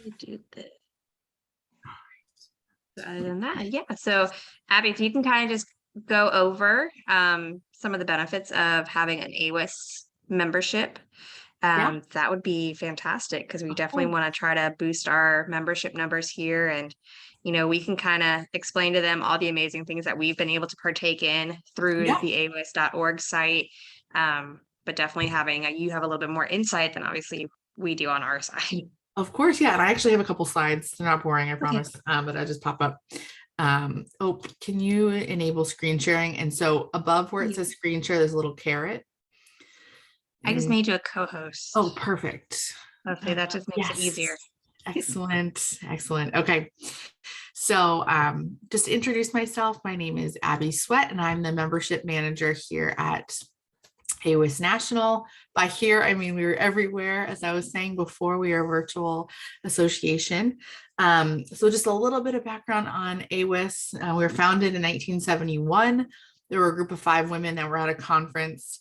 We do this. So other than that, yeah. So Abby, if you can kind of just go over some of the benefits of having an AWIS membership, Yeah, that would be fantastic because we of definitely course. want to try to boost our membership numbers here. And, we can kind of explain to them all the amazing things that we've been able to partake in through Yeah, the awis.org site. But definitely having you have a little bit more insight than obviously we do on our side. of course. Yeah. And I actually have a couple slides. They're not boring, I Okay. promise. But I just pop up. Oh, can you enable screen sharing? And so above where it Yeah. says screen share, there's a little carrot. I just And made you a co-host. oh, perfect. Hopefully that just makes it easier. Yes. Excellent. Excellent. Okay. So, just to introduce myself, my name is Abby Swett, and I'm the membership manager here at AWIS National. By here, I mean we were everywhere. As I was saying before, we are a virtual association. So, just a little bit of background on AWIS. We were founded in 1971. There were a group of 5 women that were at a conference,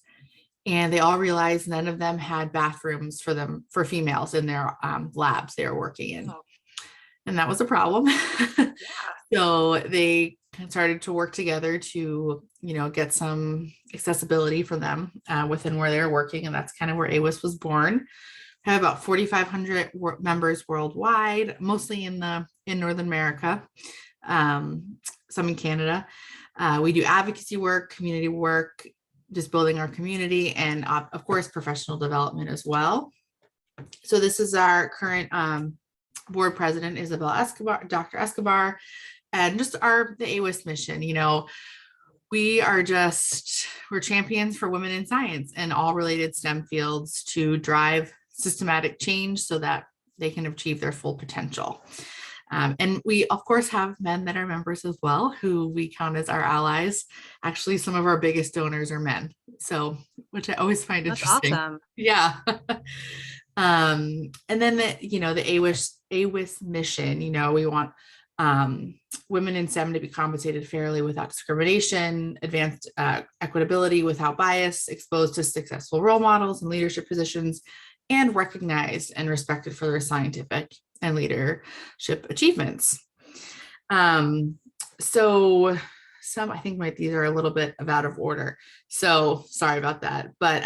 and they all realized none of them had bathrooms for females in their labs they were working in, Oh, and that was a problem. yeah. So they started to work together to, get some accessibility for them within where they're working, and that's kind of where AWIS was born. I have about 4,500 members worldwide, mostly in Northern America, some in Canada. We do advocacy work, community work, just building our community, and of course, professional development as well. So this is our current board president, Isabel Escobar, Dr. Escobar, and just the AWIS mission. We're champions for women in science and all related STEM fields to drive systematic change so that they can achieve their full potential. And we, of course, have men that are members as well, who we count as our allies. Actually, some of our biggest donors are men, so which I always find That's interesting. awesome. Yeah. And then the AWIS mission, we want women in STEM to be compensated fairly without discrimination, advanced equitability without bias, exposed to successful role models and leadership positions, and recognized and respected for their scientific and leadership achievements. So I think these are a little bit out of order. So sorry about that. But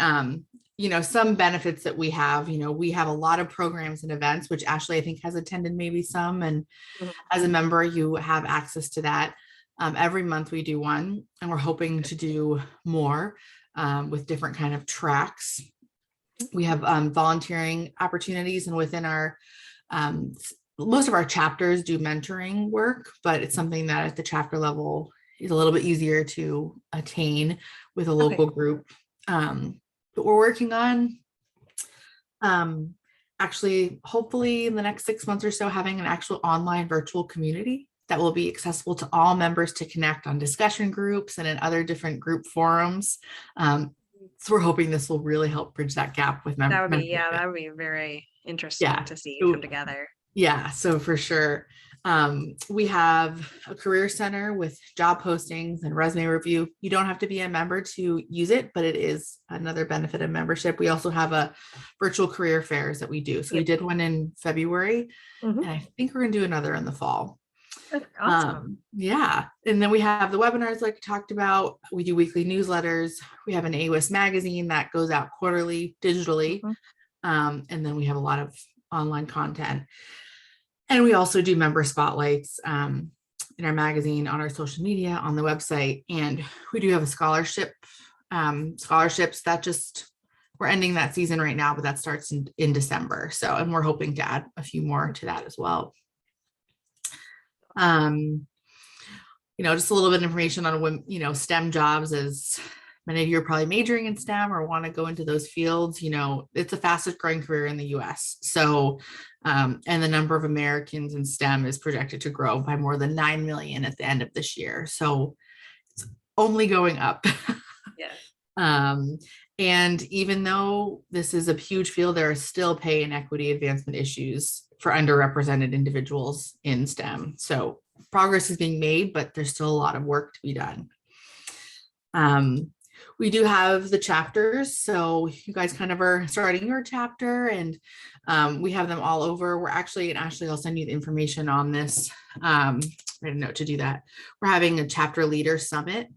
some benefits that we have a lot of programs and events, which Ashley, I think, has attended maybe some. And Mhm. as a member, you have access to that. Every month we do one, and we're hoping to do more with different kind of tracks. We have volunteering opportunities, and within our most of our chapters do mentoring work, but it's something that at the chapter level is a little bit easier to attain with a local group. But we're working on actually, hopefully in the next 6 months or so, having an actual online virtual community that will be accessible to all members to connect on discussion groups and in other different group forums. So we're hoping this will really help bridge that gap with members. That would be very interesting Yeah. to see come together. Yeah, so for sure. We have a career center with job postings and resume review. You don't have to be a member to use it, but it is another benefit of membership. We also have a virtual career fairs that we do. So we did one in February, Mhm. and I think we're going to do another in the fall. That's awesome. Yeah. And then we have the webinars like I talked about. We do weekly newsletters. We have an AWIS magazine that goes out quarterly digitally. Mhm. And then we have a lot of online content. And we also do member spotlights in our magazine, on our social media, on the website. And we do have a scholarships that we're ending that season right now, but that starts in December. So, and we're hoping to add a few more to that as well. Just a little bit of information on STEM jobs. As many of you are probably majoring in STEM or want to go into those fields, it's the fastest growing career in the US. So, and the number of Americans in STEM is projected to grow by more than 9 million at the end of this year. So it's only going up. Yeah. And even though this is a huge field, there are still pay and equity advancement issues for underrepresented individuals in STEM. So progress is being made, but there's still a lot of work to be done. We do have the chapters, so you guys kind of are starting your chapter, and we have them all over. We're actually, and Ashley, I'll send you the information on this. Write a note to do that. We're having a chapter leader summit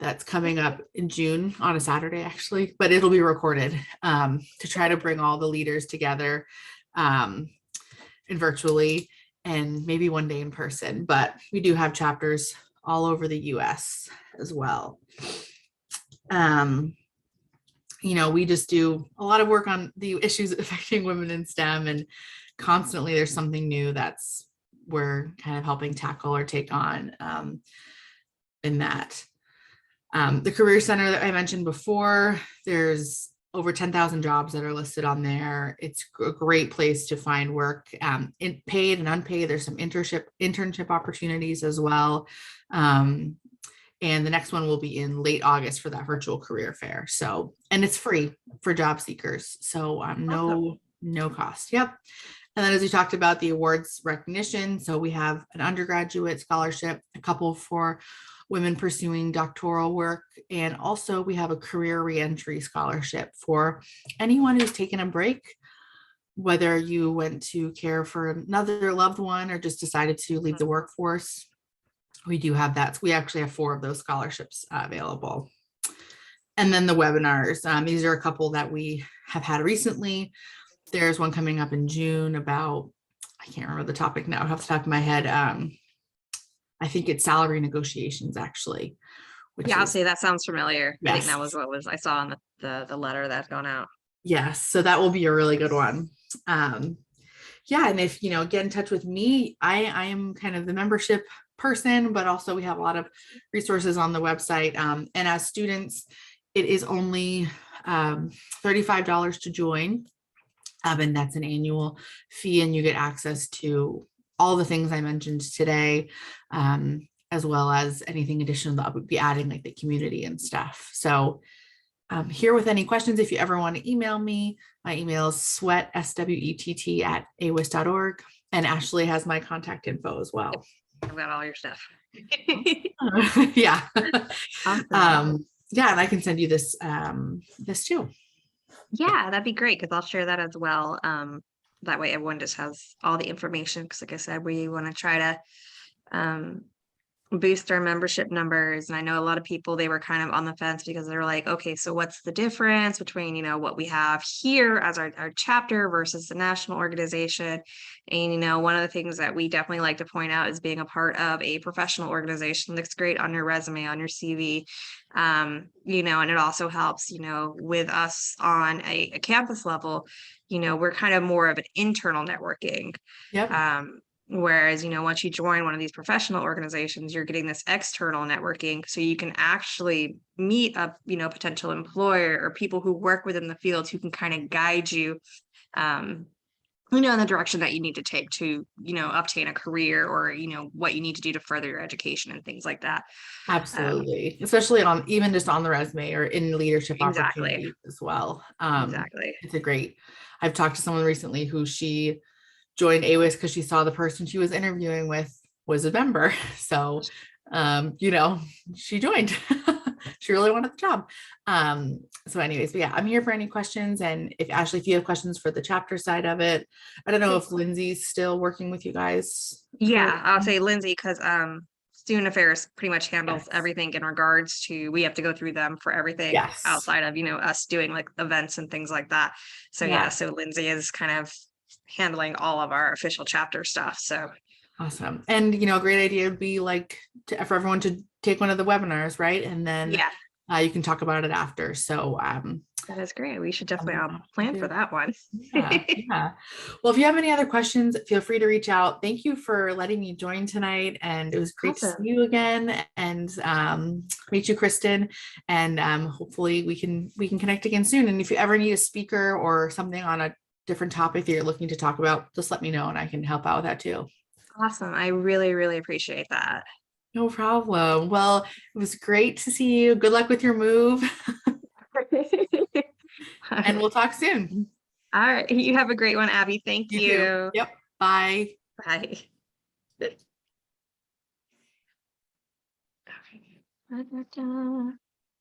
that's coming up in June on a Saturday, actually, but it'll be recorded to try to bring all the leaders together and virtually, and maybe one day in person. But we do have chapters all over the US as well. We just do a lot of work on the issues affecting women in STEM, and constantly there's something new that's we're kind of helping tackle or take on in that. The Career Center that I mentioned before, there's over 10,000 jobs that are listed on there. It's a great place to find work, in paid and unpaid. There's some internship opportunities as well. And the next one will be in late August for that virtual career fair. So, and it's free for job seekers. So no cost. Yep. And then as we talked about the awards recognition, so we have an undergraduate scholarship, a couple for women pursuing doctoral work, and also we have a career reentry scholarship for anyone who's taken a break, whether you went to care for another loved one or just decided to leave the workforce. We do have that. We actually have 4 of those scholarships available. And then the webinars. These are a couple that we have had recently. There's one coming up in June about, I can't remember the topic now off the top of my head. I think it's salary negotiations, actually. Yeah, I'll say that sounds familiar. Yes. I think that was I saw in the letter that's gone out. Yes, so that will be a really good one. Yeah, and if get in touch with me, I am kind of the membership person, but also we have a lot of resources on the website. And as students, it is only $35 to join, and that's an annual fee, and you get access to all the things I mentioned today, as well as anything additional that would be adding, like the community and stuff. So I'm here with any questions. If you ever want to email me, my email is swett, SWETT @awis.org. And Ashley has my contact info as well. I've got all your stuff. Yeah. Awesome. Yeah, and I can send you this too. Yeah, that'd be great, because I'll share that as well. That way everyone just has all the information, because like I said, we want to try to boost our membership numbers. And I know a lot of people, they were kind of on the fence because they're like, okay, so what's the difference between what we have here as our chapter versus the national organization? And one of the things that we definitely like to point out is being a part of a professional organization looks great on your resume, on your CV. And it also helps with us on a campus level. We're kind of more of an internal networking. Yep. Whereas, once you join one of these professional organizations, you're getting this external networking, so you can actually meet a potential employer or people who work within the field who can kind of guide you in the direction that you need to take to obtain a career, or what you need to do to further your education and things like that. Absolutely. Especially even just on the resume or in leadership Exactly. opportunities as well. Exactly. I've talked to someone recently who she joined AWIS because she saw the person she was interviewing with was a member. So, she joined. She really wanted the job. So anyways, but yeah, I'm here for any questions. And if Ashley, if you have questions for the chapter side of it, I don't know if Lindsay's still working with you guys. Yeah, I'll say Lindsay, because student affairs pretty much handles Yes. everything in regards to, we have to go through them for everything Yes. outside of us doing like events and things like that. So yeah, so Lindsay is kind of handling all of our official chapter stuff. So awesome. And a great idea would be like for everyone to take one of the webinars, right? And then you can talk about it after. So that is great. We should definitely plan for that one. Yeah. Well, if you have any other questions, feel free to reach out. Thank you for letting me join tonight. And it was great to see you again and meet you, Kristen. And hopefully we can connect again soon. And if you ever need a speaker or something on a different topic that you're looking to talk about, just let me know and I can help out with that too. Awesome. I really, really appreciate that. No problem. Well, it was great to see you. Good luck with your move. And we'll talk soon. All right. You have a great one, Abby. Thank you. Too. Yep. Bye. Bye. Okay.